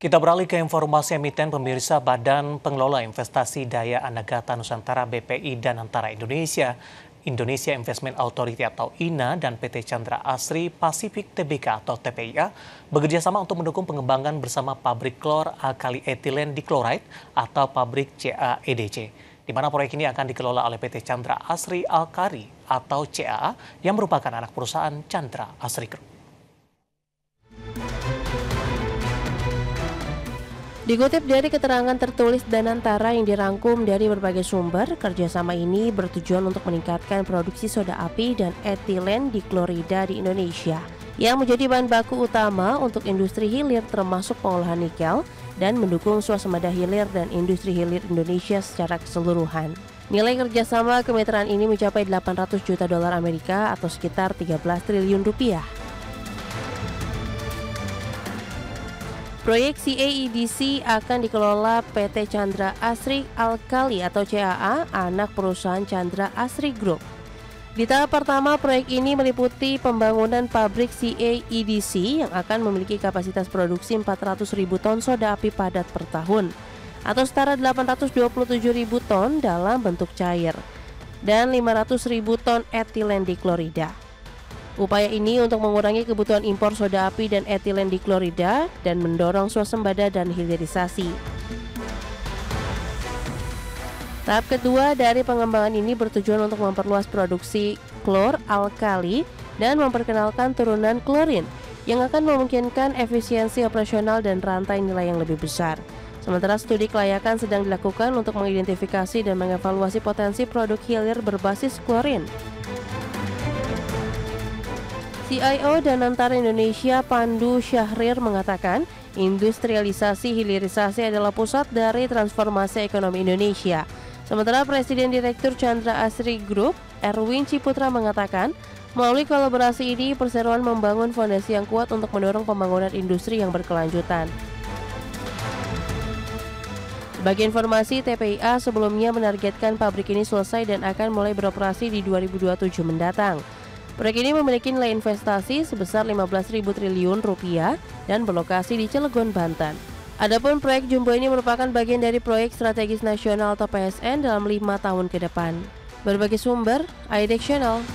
Kita beralih ke informasi emiten pemirsa. Badan Pengelola Investasi Daya Anagata Nusantara BPI dan Antara Indonesia, Indonesia Investment Authority atau INA dan PT Chandra Asri Pacific Tbk atau TPIA bekerjasama untuk mendukung pengembangan bersama pabrik klor alkali etilen dichloride atau pabrik CAEDC, di mana proyek ini akan dikelola oleh PT Chandra Asri Alkali atau CAA yang merupakan anak perusahaan Chandra Asri Group. Dikutip dari keterangan tertulis Danantara yang dirangkum dari berbagai sumber, kerjasama ini bertujuan untuk meningkatkan produksi soda api dan etilen dichlorida di Indonesia, yang menjadi bahan baku utama untuk industri hilir termasuk pengolahan nikel dan mendukung swasembada hilir dan industri hilir Indonesia secara keseluruhan. Nilai kerjasama kemitraan ini mencapai 800 juta dolar Amerika atau sekitar 13 triliun rupiah. Proyek CAEDC akan dikelola PT Chandra Asri Alkali atau CAA, anak perusahaan Chandra Asri Group. Di tahap pertama, proyek ini meliputi pembangunan pabrik CAEDC yang akan memiliki kapasitas produksi 400.000 ton soda api padat per tahun, atau setara 827.000 ton dalam bentuk cair, dan 500.000 ton etilen dichlorida. Upaya ini untuk mengurangi kebutuhan impor soda api dan etilen dichlorida dan mendorong swasembada dan hilirisasi. Tahap kedua dari pengembangan ini bertujuan untuk memperluas produksi klor alkali dan memperkenalkan turunan klorin yang akan memungkinkan efisiensi operasional dan rantai nilai yang lebih besar. Sementara studi kelayakan sedang dilakukan untuk mengidentifikasi dan mengevaluasi potensi produk hilir berbasis klorin. CIO Danantara Indonesia Pandu Syahrir mengatakan, industrialisasi hilirisasi adalah pusat dari transformasi ekonomi Indonesia. Sementara Presiden Direktur Chandra Asri Group, Erwin Ciputra mengatakan, melalui kolaborasi ini perseroan membangun fondasi yang kuat untuk mendorong pembangunan industri yang berkelanjutan. Sebagai informasi, TPIA sebelumnya menargetkan pabrik ini selesai dan akan mulai beroperasi di 2027 mendatang. Proyek ini memiliki nilai investasi sebesar 15.000 triliun rupiah dan berlokasi di Cilegon, Banten. Adapun proyek Jumbo ini merupakan bagian dari proyek strategis nasional atau PSN dalam 5 tahun ke depan. Berbagai sumber, IDEX Channel.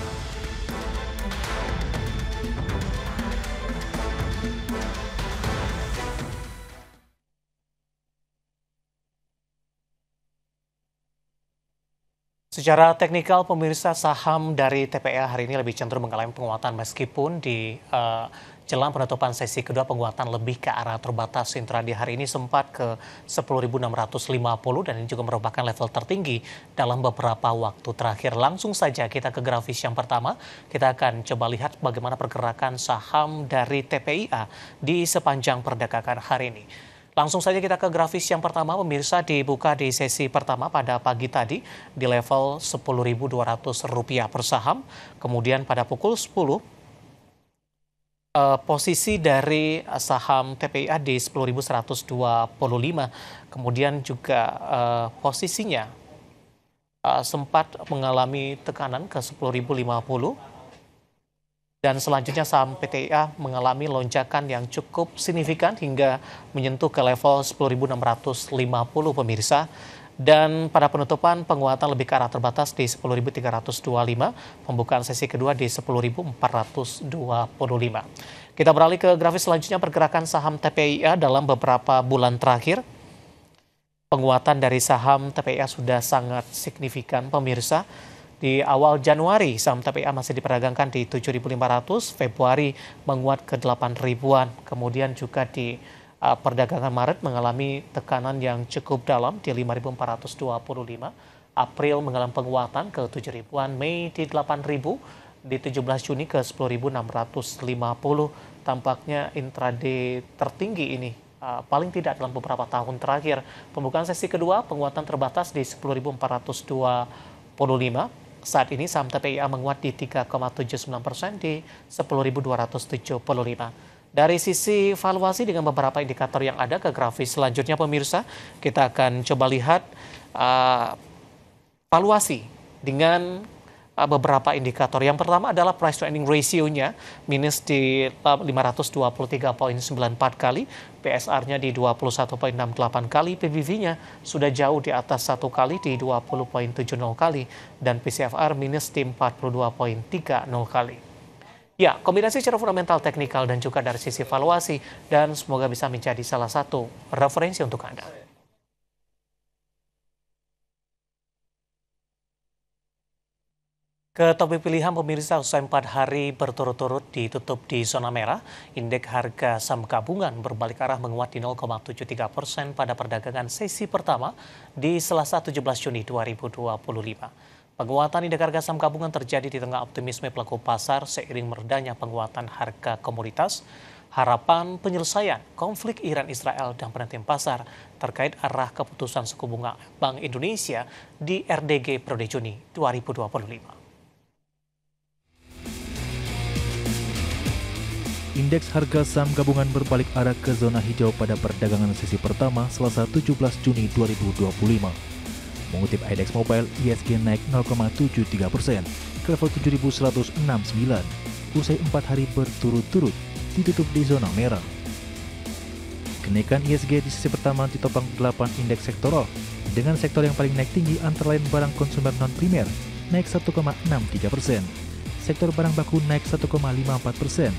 Secara teknikal, pemirsa, saham dari TPIA hari ini lebih cenderung mengalami penguatan meskipun di jelang penutupan sesi kedua penguatan lebih ke arah terbatas. Intraday hari ini sempat ke 10.650 dan ini juga merupakan level tertinggi dalam beberapa waktu terakhir. Langsung saja kita ke grafis yang pertama. Kita akan coba lihat bagaimana pergerakan saham dari TPIA di sepanjang perdagangan hari ini. Langsung saja kita ke grafis yang pertama, pemirsa, dibuka di sesi pertama pada pagi tadi di level Rp10.200 per saham. Kemudian pada pukul 10, posisi dari saham TPIA di 10.125. Kemudian juga posisinya sempat mengalami tekanan ke 10.050. Dan selanjutnya saham PTIA mengalami lonjakan yang cukup signifikan hingga menyentuh ke level 10.650 pemirsa. Dan pada penutupan penguatan lebih ke arah terbatas di 10.325, pembukaan sesi kedua di 10.425. Kita beralih ke grafis selanjutnya, pergerakan saham TPIA dalam beberapa bulan terakhir. Penguatan dari saham TPIA sudah sangat signifikan pemirsa. Di awal Januari, saham TPIA masih diperdagangkan di 7.500, Februari menguat ke 8.000-an. Kemudian juga di perdagangan Maret mengalami tekanan yang cukup dalam di 5.425. April mengalami penguatan ke 7.000-an, Mei di 8.000, di 17 Juni ke 10.650. Tampaknya intraday tertinggi ini paling tidak dalam beberapa tahun terakhir. Pembukaan sesi kedua, penguatan terbatas di 10.425. Saat ini saham TPIA menguat di 3,79% di 10.275. Dari sisi valuasi dengan beberapa indikator yang ada, ke grafis selanjutnya pemirsa, kita akan coba lihat valuasi dengan beberapa indikator. Yang pertama adalah price to earning ratio-nya minus di 523,94 kali, PSR-nya di 21,68 kali, PBV-nya sudah jauh di atas 1 kali di 20,70 kali, dan PCFR minus di 42,30 kali. Ya, kombinasi secara fundamental, teknikal, dan juga dari sisi valuasi, dan semoga bisa menjadi salah satu referensi untuk Anda. Ke topik pilihan pemirsa, usai 4 hari berturut-turut ditutup di zona merah, indeks harga saham gabungan berbalik arah menguat di 0,73% pada perdagangan sesi pertama di Selasa 17 Juni 2025. Penguatan indeks harga saham gabungan terjadi di tengah optimisme pelaku pasar seiring meredahnya penguatan harga komoditas, harapan penyelesaian konflik Iran-Israel dan penantian pasar terkait arah keputusan suku bunga Bank Indonesia di RDG periode Juni 2025. Indeks harga saham gabungan berbalik arah ke zona hijau pada perdagangan sesi pertama Selasa 17 Juni 2025. Mengutip IDX Mobile, ISG naik 0,73% ke level 7.169 usai 4 hari berturut-turut ditutup di zona merah. Kenaikan ISG di sesi pertama ditopang 8 indeks sektoral, dengan sektor yang paling naik tinggi antara lain barang konsumer non-primer naik 1,63%, sektor barang baku naik 1,54%,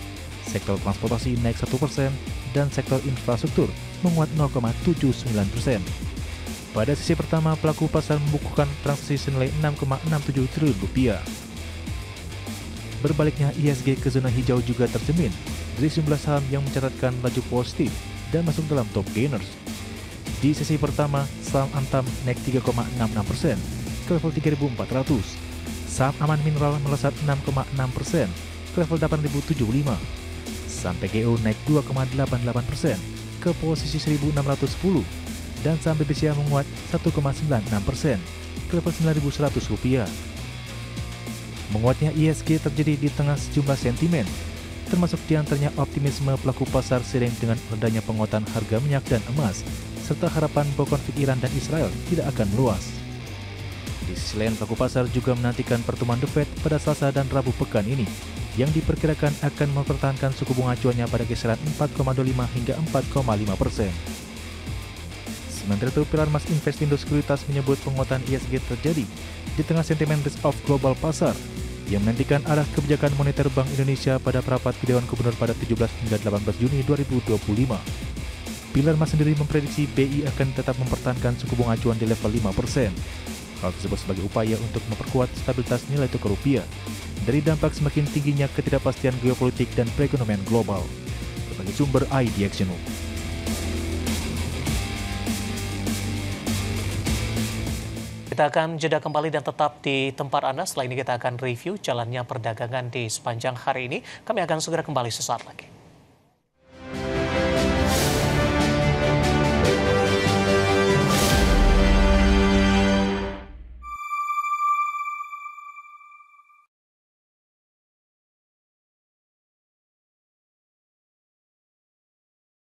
sektor transportasi naik 1%, dan sektor infrastruktur menguat 0,79%. Pada sesi pertama, pelaku pasar membukukan transaksi senilai 6,67 triliun rupiah. Berbaliknya, ISG ke zona hijau juga tercermin dari sejumlah saham yang mencatatkan laju positif dan masuk dalam top gainers. Di sesi pertama, saham Antam naik 3,66% ke level 3.400. Saham Aman Mineral melesat 6,6% ke level 8.075. Saham PGO naik 2,88% ke posisi 1.610 dan saham BBCA menguat 1,96% ke level 9.100 rupiah. Menguatnya ISG terjadi di tengah sejumlah sentimen, termasuk diantaranya optimisme pelaku pasar seiring dengan redanya penguatan harga minyak dan emas, serta harapan bahwa konflik Iran dan Israel tidak akan meluas. Di sisi lain, pelaku pasar juga menantikan pertemuan The Fed pada Selasa dan Rabu pekan ini, yang diperkirakan akan mempertahankan suku bunga acuannya pada kisaran 4,25 hingga 4,5%. Sementara itu, pilar Mas Investindo Sekuritas menyebut penguatan ISG terjadi di tengah sentimen risk off global pasar yang menantikan arah kebijakan moneter Bank Indonesia pada rapat Dewan Gubernur pada 17 hingga 18 Juni 2025. Pilar Mas sendiri memprediksi BI akan tetap mempertahankan suku bunga acuan di level 5%. Hal tersebut sebagai upaya untuk memperkuat stabilitas nilai tukar rupiah dari dampak semakin tingginya ketidakpastian geopolitik dan perekonomian global. Berbagai sumber IDX Channel. Kita akan jeda kembali dan tetap di tempat Anda. Setelah ini kita akan review jalannya perdagangan di sepanjang hari ini. Kami akan segera kembali sesaat lagi.